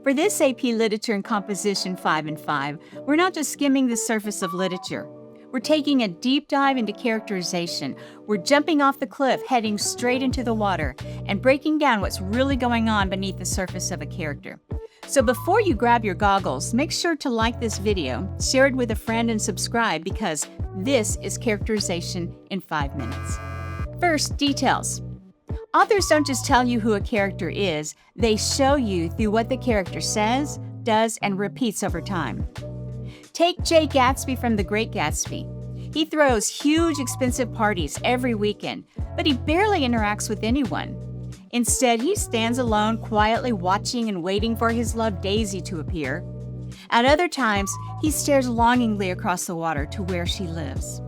For this AP Literature and Composition 5 and 5, we're not just skimming the surface of literature. We're taking a deep dive into characterization. We're jumping off the cliff, heading straight into the water, and breaking down what's really going on beneath the surface of a character. So before you grab your goggles, make sure to like this video, share it with a friend, and subscribe because this is Characterization in 5 minutes. First, details. Authors don't just tell you who a character is, they show you through what the character says, does, and repeats over time. Take Great Gatsby from the Great Gatsby. He throws huge, expensive parties every weekend, but he barely interacts with anyone. Instead, he stands alone, quietly watching and waiting for his love Daisy to appear. At other times, he stares longingly across the water to where she lives.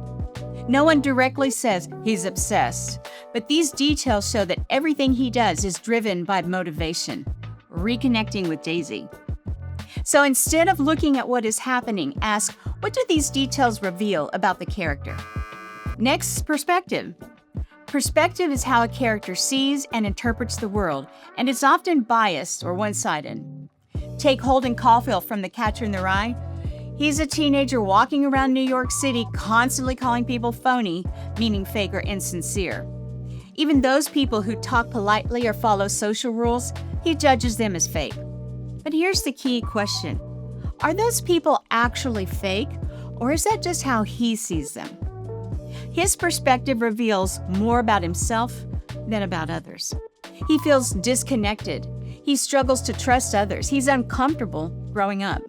No one directly says he's obsessed, but these details show that everything he does is driven by motivation, reconnecting with Daisy. So instead of looking at what is happening, ask, what do these details reveal about the character? Next, perspective. Perspective is how a character sees and interprets the world, and it's often biased or one-sided. Take Holden Caulfield from The Catcher in the Rye. He's a teenager walking around New York City, constantly calling people phony, meaning fake or insincere. Even those people who talk politely or follow social rules, he judges them as fake. But here's the key question. Are those people actually fake, or is that just how he sees them? His perspective reveals more about himself than about others. He feels disconnected. He struggles to trust others. He's uncomfortable growing up.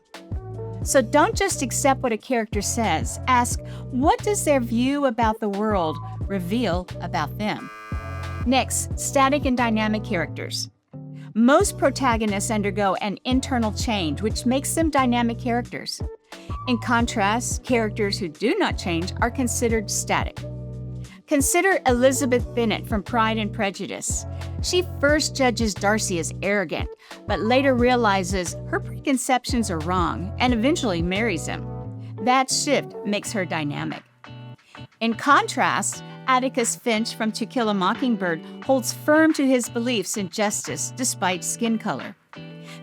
So don't just accept what a character says. Ask, what does their view about the world reveal about them? Next, static and dynamic characters. Most protagonists undergo an internal change, which makes them dynamic characters. In contrast, characters who do not change are considered static. Consider Elizabeth Bennet from Pride and Prejudice. She first judges Darcy as arrogant, but later realizes her preconceptions are wrong and eventually marries him. That shift makes her dynamic. In contrast, Atticus Finch from To Kill a Mockingbird holds firm to his beliefs in justice despite skin color.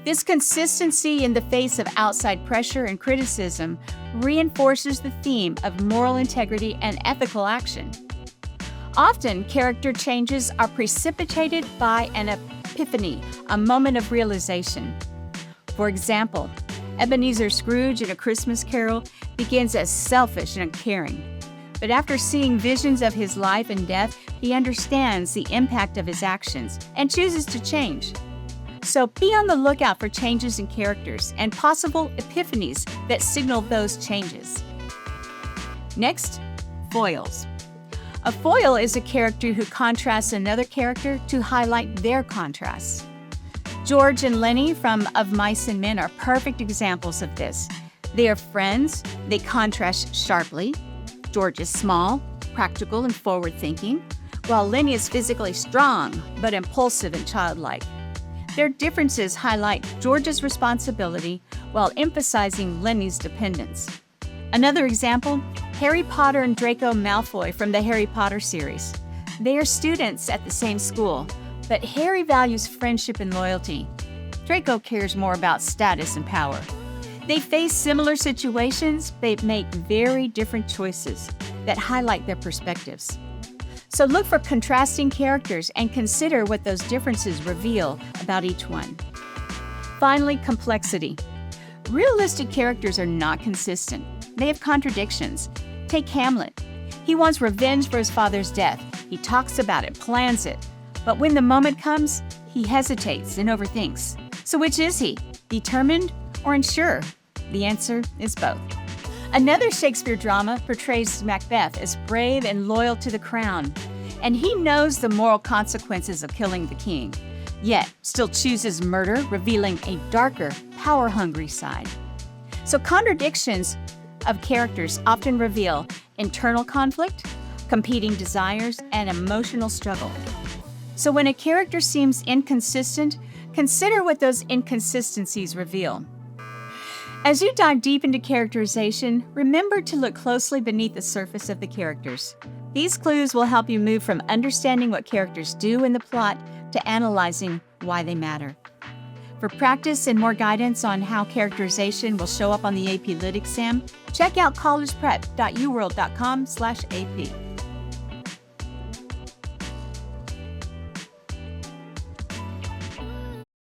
This consistency in the face of outside pressure and criticism reinforces the theme of moral integrity and ethical action. Often, character changes are precipitated by an epiphany, a moment of realization. For example, Ebenezer Scrooge in A Christmas Carol begins as selfish and uncaring. But after seeing visions of his life and death, he understands the impact of his actions and chooses to change. So be on the lookout for changes in characters and possible epiphanies that signal those changes. Next, foils. A foil is a character who contrasts another character to highlight their contrasts. George and Lenny from Of Mice and Men are perfect examples of this. They are friends, they contrast sharply. George is small, practical, and forward-thinking, while Lenny is physically strong, but impulsive and childlike. Their differences highlight George's responsibility while emphasizing Lenny's dependence. Another example, Harry Potter and Draco Malfoy from the Harry Potter series. They are students at the same school, but Harry values friendship and loyalty. Draco cares more about status and power. They face similar situations, but make very different choices that highlight their perspectives. So look for contrasting characters and consider what those differences reveal about each one. Finally, complexity. Realistic characters are not consistent. They have contradictions. Take Hamlet. He wants revenge for his father's death. He talks about it, plans it. But when the moment comes, he hesitates and overthinks. So which is he? Determined or unsure? The answer is both. Another Shakespeare drama portrays Macbeth as brave and loyal to the crown, and he knows the moral consequences of killing the king, yet still chooses murder, revealing a darker, power-hungry side. So contradictions of characters often reveal internal conflict, competing desires, and emotional struggle. So when a character seems inconsistent, consider what those inconsistencies reveal. As you dive deep into characterization, remember to look closely beneath the surface of the characters. These clues will help you move from understanding what characters do in the plot to analyzing why they matter. For practice and more guidance on how characterization will show up on the AP Lit exam, check out collegeprep.uworld.com/AP.